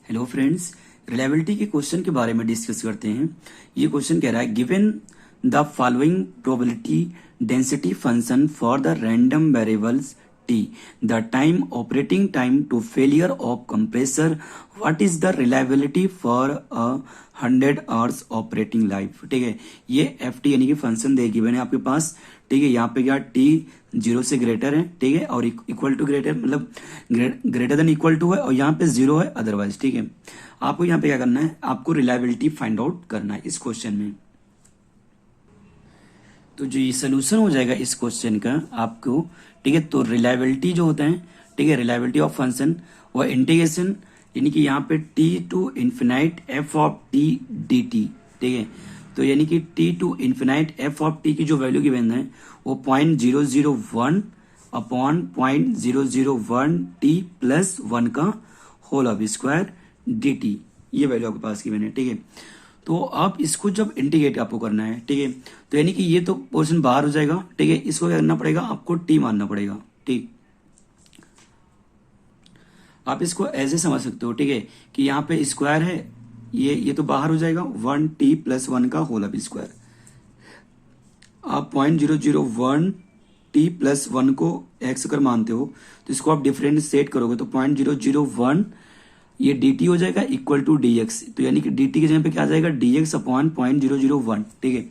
Hello friends, reliability के question के बारे में डिस्कस करते हैं। ये क्वेश्चन कह रहा है given the following probability density function for the random variables T the time operating time to failure of compressor what is the reliability for a 100 hours operating life. ठीक है, ये एफ टी यानी कि function they given है आपके पास। ठीक है, यहाँ पे क्या टी 0 से ग्रेटर है, ठीक है, और इक्वल टू ग्रेटर मतलब ग्रेटर देन इक्वल टू है, और यहाँ पे 0 है अदरवाइज। ठीक है, आपको यहाँ पे क्या करना है, आपको रिलायबिलिटी फाइंड आउट करना है इस क्वेश्चन में। तो जो ये सोल्यूशन हो जाएगा इस क्वेश्चन का आपको, ठीक है, तो रिलायबिलिटी जो होता है, ठीक है, रिलायबिलिटी ऑफ फंक्शन वो इंटीग्रेशन यानी कि यहाँ पे T to infinite F of T D T. ठीक है, तो यानी कि T to infinite F of T की जो वैल्यू गिवन है वो 0.001 अपॉन 0.001 टी प्लस 1 का whole of square D T, ये वैल्यू आपके पास गिवन है। ठीक है, तो आप इसको जब इंटीग्रेट आपको करना है, ठीक है, तो यानी कि ये तो पोर्शन बाहर हो जाएगा। ठीक है, इसको क्या करना पड़ेगा, आपको टी मानना पड़ेगा। ठीक, आप इसको ऐसे समझ सकते हो, ठीक है, कि यहाँ पे स्क्वायर है, ये तो बाहर हो जाएगा 1t प्लस 1 का होल ऑफ स्क्वायर। आप 0.001 टी प्लस 1 को एक्स अगर मानते हो तो इसको आप डिफरेंशिएट करोगे तो 0.001 ये dt हो जाएगा इक्वल टू dx। तो यानी कि dt की जगह पे क्या आ जाएगा, dx अपॉन 0.001। ठीक है,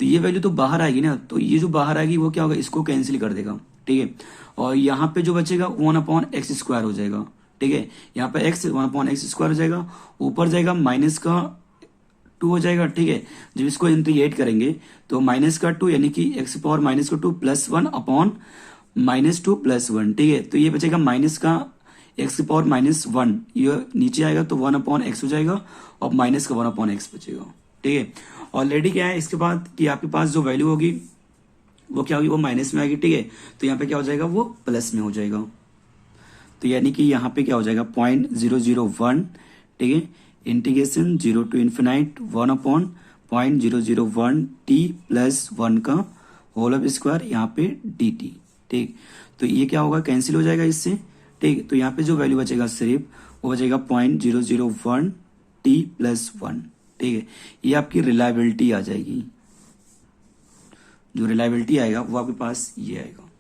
तो ये वैल्यू तो बाहर आएगी ना, तो ये जो बाहर आएगी वो क्या होगा, इसको कैंसिल कर देगा। ठीक है, और यहाँ पे जो बचेगा 1 अपॉन एक्स स्क्वायर हो जाएगा। ठीक है, यहाँ पे x 1 अपॉन एक्स स्क्वायर हो जाएगा, ऊपर जाएगा माइनस का 2 हो जाएगा। ठीक है, जब इसको इंटीग्रेट करेंगे तो माइनस का 2 यानी कि x पावर माइनस का 2 प्लस 1 अपॉन -2 प्लस 1। ठीक है, तो ये बचेगा माइनस का x पावर -1, ये नीचे आएगा तो 1 अपॉन एक्स हो जाएगा, और माइनस का 1 अपॉन एक्स बचेगा। ठीक है, ऑलरेडी क्या है इसके बाद कि आपके पास जो वैल्यू होगी वो क्या होगी, वो माइनस में आएगी। ठीक है, तो यहाँ पे क्या हो जाएगा, वो प्लस में हो जाएगा। तो यानी कि यहाँ पे क्या हो जाएगा 0.001, ठीक है, integration 0 to infinite 1 upon 0.001 T plus 1 का होल ऑफ स्क्वायर यहाँ पे डी टी। ठीक, तो ये क्या होगा, कैंसिल हो जाएगा इससे। ठीक, तो यहाँ पे जो वैल्यू बचेगा सिर्फ वो बचेगा 0.001 टी प्लस 1। ठीक है, ये आपकी रिलायबिलिटी आ जाएगी। जो रिलायबिलिटी आएगा वो आपके पास ये आएगा।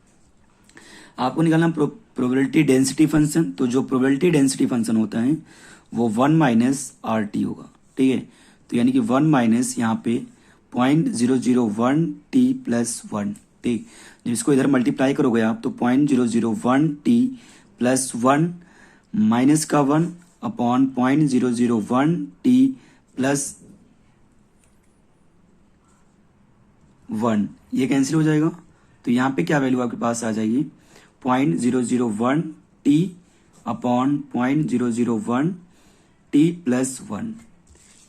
आपको निकालना प्रोबेबिलिटी डेंसिटी फंक्शन। तो जो प्रोबेबिलिटी डेंसिटी फंक्शन होता है वो 1 माइनस आर टी होगा। ठीक है, तो यानी कि 1 माइनस यहाँ पे 0.001 टी प्लस 1। ठीक, जब इसको इधर मल्टीप्लाई करोगे आप तो 0.001 टी प्लस 1 माइनस का 1 अपॉन 0.001 टी प्लस 1, ये कैंसिल हो जाएगा। तो यहाँ पे क्या वैल्यू आपके पास आ जाएगी, 0.001 टी अपॉन 0.001 टी प्लस 1।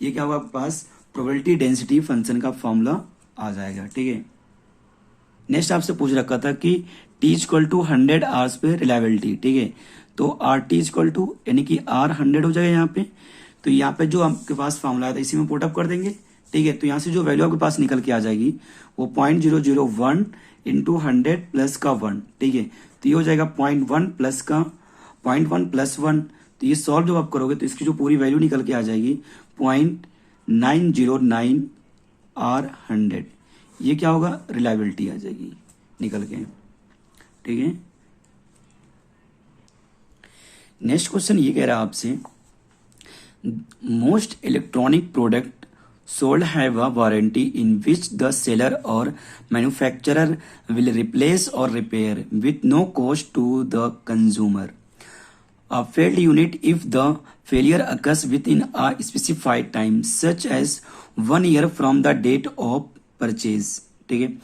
ये क्या होगा आपके पास, प्रोबेबिलिटी डेंसिटी फंक्शन का फॉर्मूला आ जाएगा। ठीक है, नेक्स्ट आपसे पूछ रखा था कि t इक्वल टू 100 आवर्स पे रिलायबिलिटी। ठीक है, तो आर टी इक्वल टू यानी कि आर 100 हो जाएगा यहाँ पे। तो यहाँ पे जो आपके पास फॉर्मूला था इसी में पुटअप कर देंगे। ठीक है, तो यहाँ से जो वैल्यू आपके पास निकल के आ जाएगी वो 0.001 इंटू 100 प्लस का 1। ठीक है, तो ये हो जाएगा 0.1 प्लस का 0.1 प्लस 1। तो ये सॉल्व जब आप करोगे तो इसकी जो पूरी वैल्यू निकल के आ जाएगी 0.909 आर 100। ये क्या होगा, रिलायबिलिटी आ जाएगी निकल के। ठीक है, नेक्स्ट क्वेश्चन ये कह रहा है आपसे, most electronic product sold have a warranty in which the seller or manufacturer will replace or repair with no cost to the consumer a failed unit if the failure occurs within a specified time such as 1 year from the date of purchase. ठीक है,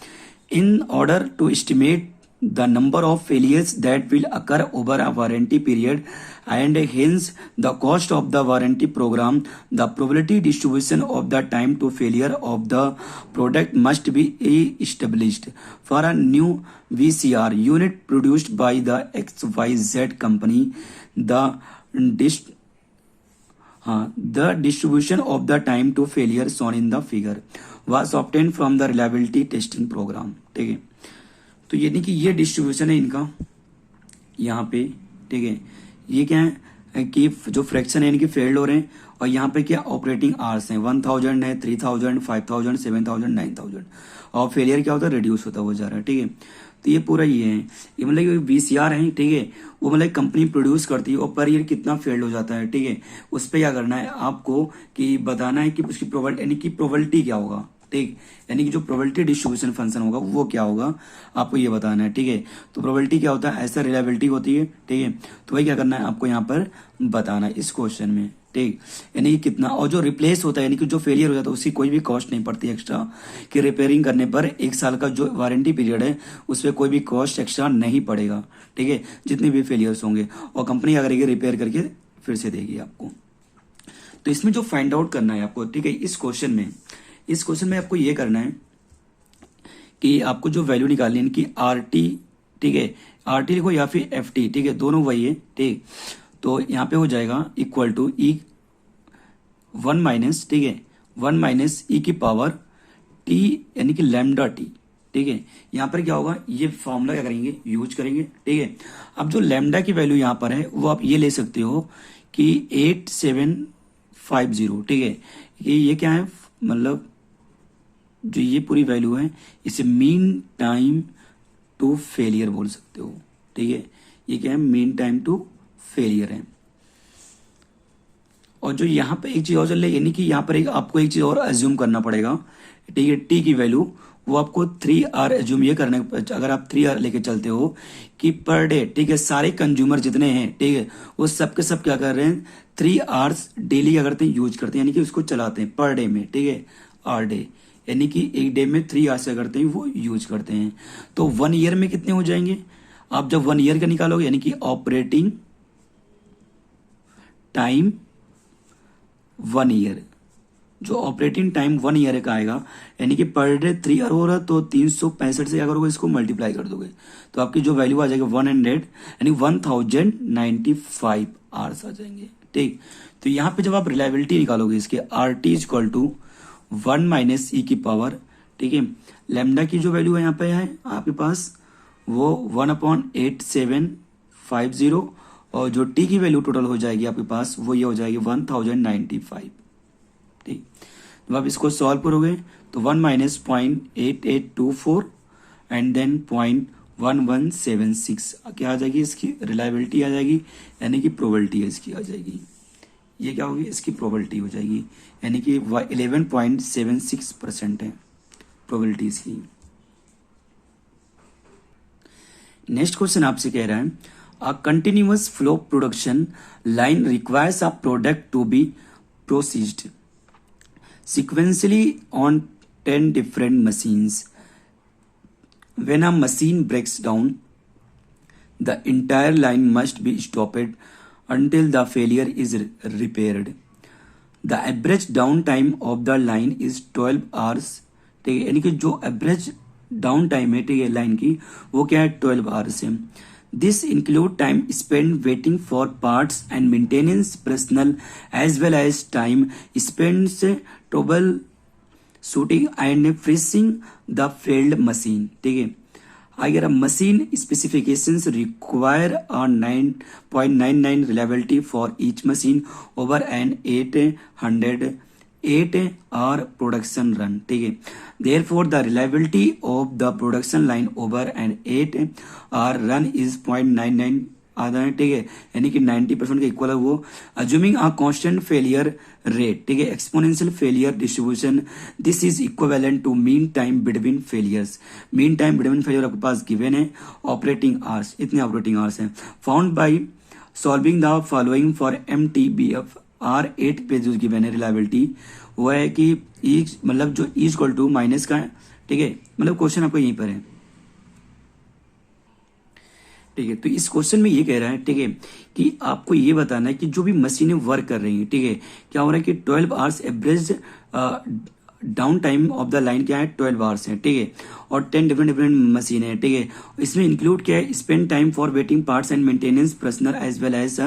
in order to estimate the number of failures that will occur over a warranty period and hence the cost of the warranty program, the probability distribution of the time to failure of the product must be established for a new VCR unit produced by the XYZ company. The distribution of the time to failure shown in the figure was obtained from the reliability testing program. ठीक है, तो यानी कि ये distribution है इनका यहाँ पे। ठीक है, ये क्या है, कि जो फ्रैक्शन है यानी कि फेल्ड हो रहे हैं, और यहाँ पे क्या ऑपरेटिंग आवर्स हैं, 1000 है, 3000, 5000, 7000, 9000, और फेलियर क्या होता है, रिड्यूस होता हुआ जा रहा है। ठीक है, तो ये पूरा ये है, ये मतलब VCR है। ठीक है, वो मतलब कंपनी प्रोड्यूस करती है और पर ईयर कितना फेल्ड हो जाता है। ठीक है, उस पर क्या करना है आपको कि बताना है कि उसकी प्रोबेबिलिटी यानी कि प्रोबेबिलिटी क्या होगा। ठीक, यानी कि जो प्रोबेबिलिटी डिस्ट्रीब्यूशन फंक्शन होगा वो क्या होगा आपको ये बताना है। ठीक है, तो प्रोबेबिलिटी क्या होता है, ऐसा रिलायबिलिटी होती है। ठीक है, तो वही क्या करना है आपको यहाँ पर बताना है इस क्वेश्चन में। ठीक, यानी कि कितना, और जो रिप्लेस होता है यानी कि जो फेलियर हो जाता है उसकी कोई भी कॉस्ट नहीं पड़ती एक्स्ट्रा, कि रिपेयरिंग करने पर 1 साल का जो वारंटी पीरियड है उस पर कोई भी कॉस्ट एक्स्ट्रा नहीं पड़ेगा। ठीक है, जितने भी फेलियर्स होंगे, और कंपनी क्या करेगी, रिपेयर करके फिर से देगी आपको। तो इसमें जो फाइंड आउट करना है आपको, ठीक है, इस क्वेश्चन में आपको ये करना है कि आपको जो वैल्यू निकालनी है इनकी RT, ठीक है, RT लिखो या फिर FT, ठीक है, दोनों वही है। ठीक, तो यहाँ पे हो जाएगा इक्वल टू E1 माइनस, ठीक है, 1 माइनस E की पावर T यानी कि लैम्डा T। ठीक है, यहाँ पर क्या होगा, ये फॉर्मूला क्या करेंगे, यूज करेंगे। ठीक है, अब जो लैम्डा की वैल्यू यहाँ पर है वो आप ये ले सकते हो कि 8750। ठीक है, ये क्या है, मतलब जो ये पूरी वैल्यू है इसे मीन टाइम टू फेलियर बोल सकते हो। ठीक है, ये क्या है, मीन टाइम टू फेलियर है। और जो यहाँ पे एक चीज और चल रही है, यानी कि यहाँ पर आपको एक चीज और अज्यूम करना पड़ेगा। ठीक है, टी की वैल्यू वो आपको 3R अज्यूम ये करने, अगर आप 3R लेके चलते हो कि पर डे, ठीक है, सारे कंज्यूमर जितने हैं, ठीक है, वो सब के सब क्या कर रहे हैं, 3 आवर्स डेली क्या करते हैं, यूज करते हैं, यानी कि उसको चलाते हैं पर डे में। ठीक है, आर डे यानी कि एक डे में 3 आवर्स करते हैं वो यूज करते हैं। तो 1 ईयर में कितने हो जाएंगे, आप जब 1 ईयर का निकालोगे यानी कि ऑपरेटिंग टाइम 1 ईयर, जो ऑपरेटिंग टाइम 1 ईयर का आएगा यानी कि पर डे 3 आवर हो रहा, तो 365 से क्या करोगे, इसको मल्टीप्लाई कर दोगे तो आपकी जो वैल्यू आ जाएगी 100 यानी 1095 आवर्स आ जाएंगे। ठीक, तो यहाँ पे जब आप रिलायबिलिटी निकालोगे इसके, RT equal to 1 minus E की पावर, ठीक है, लैम्डा की जो वैल्यू है यहाँ पे है आपके पास वो 1/8750, और जो T की वैल्यू टोटल हो जाएगी आपके पास वो ये हो जाएगी 1095। ठीक, जब आप इसको सॉल्व करोगे तो 1 माइनस 0.8824 एंड देन 0.1176 क्या आ जाएगी, इसकी रिलायबिलिटी आ जाएगी, यानी कि प्रोबेबिलिटी इसकी आ जाएगी। ये क्या होगी, इसकी प्रोबेबिलिटी हो जाएगी, यानी कि 11.76% है प्रोबेबिलिटी इसकी। नेक्स्ट क्वेश्चन आपसे कह रहा है, a continuous flow production line requires a product to be processed sequentially on 10 different machines. When a machine breaks down, the entire line must be stopped until the failure is repaired. The average downtime of the line is 12 hours. ठीक है, यानी कि जो average down time है, ठीक है, line की वो क्या है, 12 आवर्स है। This include time spent waiting for parts and maintenance personnel as well as time spent troubleshooting and fixing the failed machine. ठीक है, अगर machine specifications require a 9.99 reliability for each machine over an 808-hour production run. ठीक है, therefore the reliability of the production line over an 8-hour run is 0.99 आधा है। ठीक है, यानी कि 90% के इक्वल है वो, assuming a constant failure rate. ठीक है, exponential failure distribution, this is equivalent to mean time between failures. Mean time between failure आपके पास गिवन है, ऑपरेटिंग आवर्स, इतने ऑपरेटिंग आवर्स हैं, found by solving the following for MTBF R8 पे जो given है रिलायबिलिटी वो है कि ई मतलब जो ई इक्वल टू माइनस का है। ठीक है, मतलब क्वेश्चन आपको यहीं पर है। ठीक है, तो इस क्वेश्चन में ये कह रहा है, ठीक है, कि आपको ये बताना है कि जो भी मशीनें वर्क कर रही हैं, ठीक है, क्या हो रहा है कि 12 hours average down time of the line क्या है, 12 आवर्स है। ठीक है, और 10 डिफरेंट मशीन है। ठीक है, इसमें इंक्लूड क्या है, spend time for waiting parts and maintenance personal as well as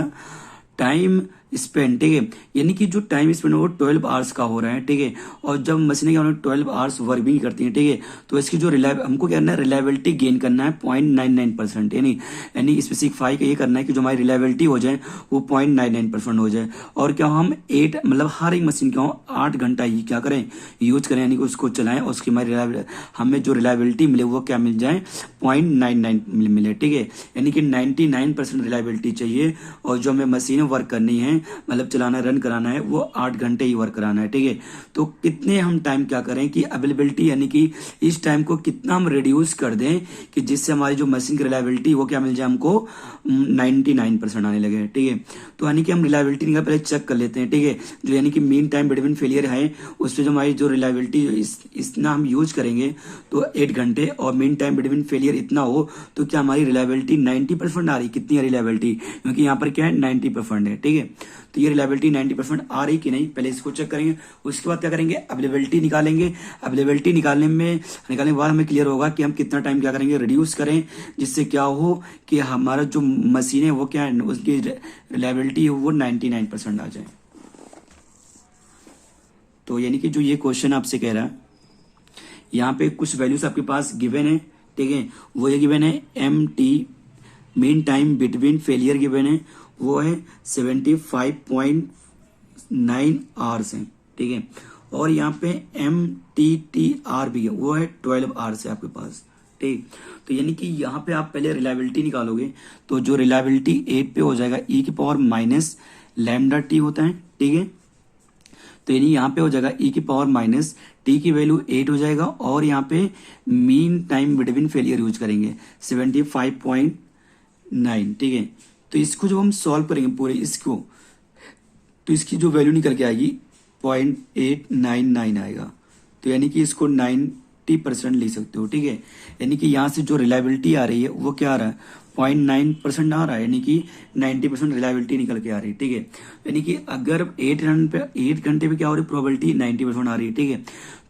time spend, ठीक है, यानी कि जो टाइम स्पेंड वो 12 आवर्स का हो रहा है, ठीक है। और जब मशीनें क्या 12 आवर्स वर्क भी करती हैं, ठीक है, तो इसकी जो हमको क्या करना है, रिलायबिलिटी गेन करना है 0.99%, यानी स्पेसिफाई का ये करना है कि जो हमारी रिलायबिलिटी हो जाए वो 0.99% हो जाए। और क्या हम 8 मतलब हर एक मशीन क्या हो 8 घंटा ही क्या करें, यूज करें, यानी कि उसको चलाएं और उसकी हमारी हमें जो रिलायबिलिटी मिले वो क्या मिल जाए, 0.99 मिले, ठीक है, यानी कि 99% रिलायबिलिटी चाहिए। और जो हमें मशीनें वर्क करनी है मतलब चलाना रन कराना है वो 8 घंटे ही वर्क कराना है, ठीक है। तो कितने हम टाइम क्या करें कि अवेलेबिलिटी यानी कि इस टाइम को कितना हम रिड्यूस कर दें कि जिससे हमारी जो मशीन की रिलायबिलिटी वो क्या मिल जाए हमको 99% आने लगे, ठीक है। तो यानी कि हम रिलायबिलिटी निकाल पहले चेक कर लेते हैं, ठीक है, जो यानी कि मीन टाइम बिटवीन फेलियर है उस पर जो हमारी जो रिलायबिलिटी इतना हम यूज करेंगे तो 8 घंटे, और मीन टाइम बिटवीन फेलियर इतना हो तो क्या हमारी रिलायबिलिटी 90% आ रही, कितनी है रिलायबिलिटी, क्योंकि यहाँ पर क्या है 90% है, ठीक है। तो ये रिलायबिलिटी 90% आ रही कि नहीं पहले इसको चेक करेंगे। उसके बाद क्या करेंगे, अवेलेबिलिटी निकालेंगे। अवेलेबिलिटी निकालने के बाद हमें क्लियर होगा कि हम कितना टाइम क्या करेंगे रिड्यूस करें, जिससे क्या हो कि हमारा जो मशीन है वो क्या है उसकी रिलायबिलिटी वो 99% आ जाए। तो यानी कि जो ये क्वेश्चन आपसे कह रहा है यहाँ पे कुछ वैल्यूज आपके पास गिवन है, ठीक है, वो ये गिवन है MT mean time between failure given है वो है 75.9 आवर्स है, ठीक है। और यहाँ पे MTTR भी है वो है 12 आवर्स है आपके पास, ठीक। तो यानी कि यहाँ पे आप पहले रिलायबिलिटी निकालोगे तो जो रिलायबिलिटी 8 पे हो जाएगा e⁻ लैम्डा t होता है, ठीक है। तो यानी यहाँ पे हो जाएगा e⁻ t की वैल्यू 8 हो जाएगा, और यहाँ पे mean time between failure use करेंगे 75.9, ठीक है। तो इसको जब हम सॉल्व करेंगे पूरे इसको तो इसकी जो वैल्यू निकल के आएगी 0.899 आएगा। तो यानी कि इसको 90% ले सकते हो, ठीक है। यानी कि यहाँ से जो रिलायबिलिटी आ रही है वो क्या आ रहा है 0.9% आ रहा है, यानी कि 90% रिलायबिलिटी निकल के आ रही है, ठीक है। यानी कि अगर 8 घंटे पे क्या हो रही है प्रोबेबिलिटी 90% आ रही है, ठीक है।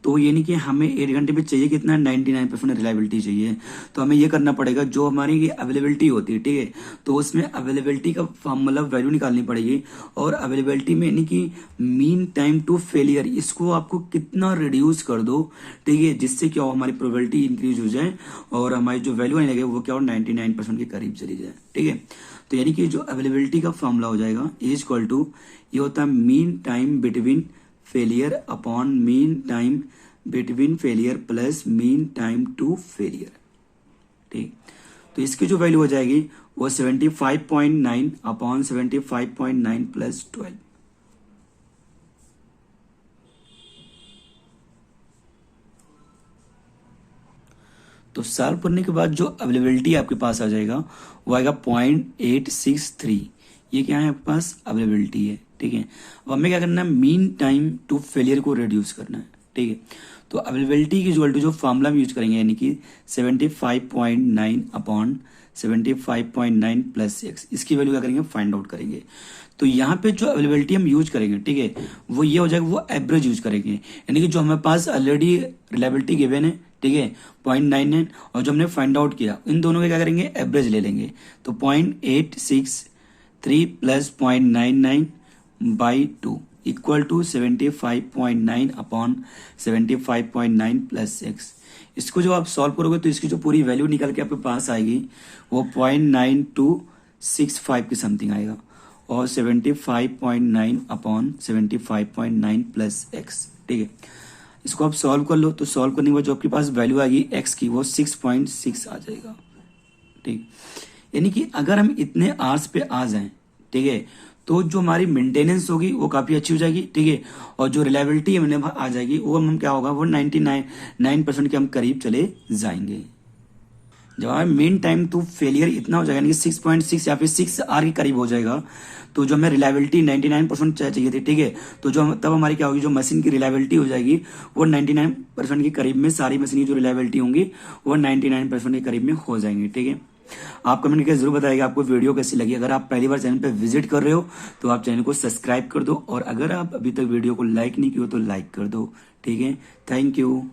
तो यानी कि हमें 8 घंटे पे चाहिए कितना 99% रिलायबिलिटी चाहिए। तो हमें ये करना पड़ेगा जो हमारी अवेलेबिलिटी होती है, ठीक है, तो उसमें अवेलेबिलिटी का मतलब वैल्यू निकालनी पड़ेगी। और अवेलेबिलिटी में यानी कि मीन टाइम टू फेलियर इसको आपको कितना रिड्यूस कर दो, ठीक है, जिससे क्या हो हमारी प्रोबेबिलिटी इंक्रीज हो जाए और हमारी जो वैल्यू आने लगे वो क्या हो 99% के करीब चली जाए, ठीक है। तो यानी कि जो अवेलेबिलिटी का फॉर्मूला हो जाएगा इज इक्वल टू ये होता है mean time between failure upon mean time between failure plus mean time to failure, ठीक। तो इसकी जो वैल्यू हो जाएगी वो 75.9 अपॉन 75.9 प्लस 12। तो सॉल्व करने के बाद जो अवेलेबिलिटी आपके पास आ जाएगा वो आएगा 0.863। ये क्या है आपके पास अवेलेबिलिटी है, ठीक है। अब हमें क्या करना है मीन टाइम टू फेलियर को रिड्यूस करना है, ठीक है। तो अवेलेबिलिटी की जो फॉर्मूला हम यूज करेंगे यानी कि 75.9 अपॉन 75.9 प्लस 6 इसकी वैल्यू क्या करेंगे फाइंड आउट करेंगे। तो यहाँ पे जो अवेलेबिलिटी हम यूज करेंगे, ठीक है, वो ये हो जाएगा वो एवरेज यूज करेंगे, यानी कि जो हमारे पास ऑलरेडी रिलायबिलिटी गिवन है, ठीक है 0.99, और जो हमने फाइंड आउट किया इन दोनों के क्या करेंगे एवरेज ले लेंगे। तो 0.863 plus 0.99 by 2 equal to 75.9 upon 75.9 plus 6। इसको जो आप सॉल्व करोगे तो इसकी जो पूरी वैल्यू निकल के आपके पास आएगी वो 0.9265 की समथिंग आएगा, और 75.9 अपॉन 75.9 प्लस x, ठीक है। इसको आप सॉल्व कर लो तो सॉल्व करने के बाद जो आपके पास वैल्यू आएगी x की वो 6.6 आ जाएगा, ठीक। यानी कि अगर हम इतने आवर्स पे आ जाएं, ठीक है, तो जो हमारी मेंटेनेंस होगी वो काफी अच्छी हो जाएगी, ठीक है, और जो रिलायबिलिटी हमने आ जाएगी वो हम क्या होगा वो 99% के हम करीब चले जाएंगे। जब हमारा मेन टाइम टू फेलियर इतना हो जाएगा यानी कि 6.6 या फिर 6 आर के करीब हो जाएगा तो जो हमें रिलायबिलिटी 99% चाहिए थी, ठीक है, तो जो तब हमारी क्या होगी जो मशीन की रिलायबिलिटी हो जाएगी वो 99% के करीब में, सारी मशीन जो रिलायबिलिटी होंगी वो 99% के करीब में हो जाएंगी, ठीक है। आप कमेंट करके जरूर बताइएगा आपको वीडियो कैसी लगी। अगर आप पहली बार चैनल पे विजिट कर रहे हो तो आप चैनल को सब्सक्राइब कर दो, और अगर आप अभी तक वीडियो को लाइक नहीं किया तो लाइक कर दो, ठीक है। Thank you.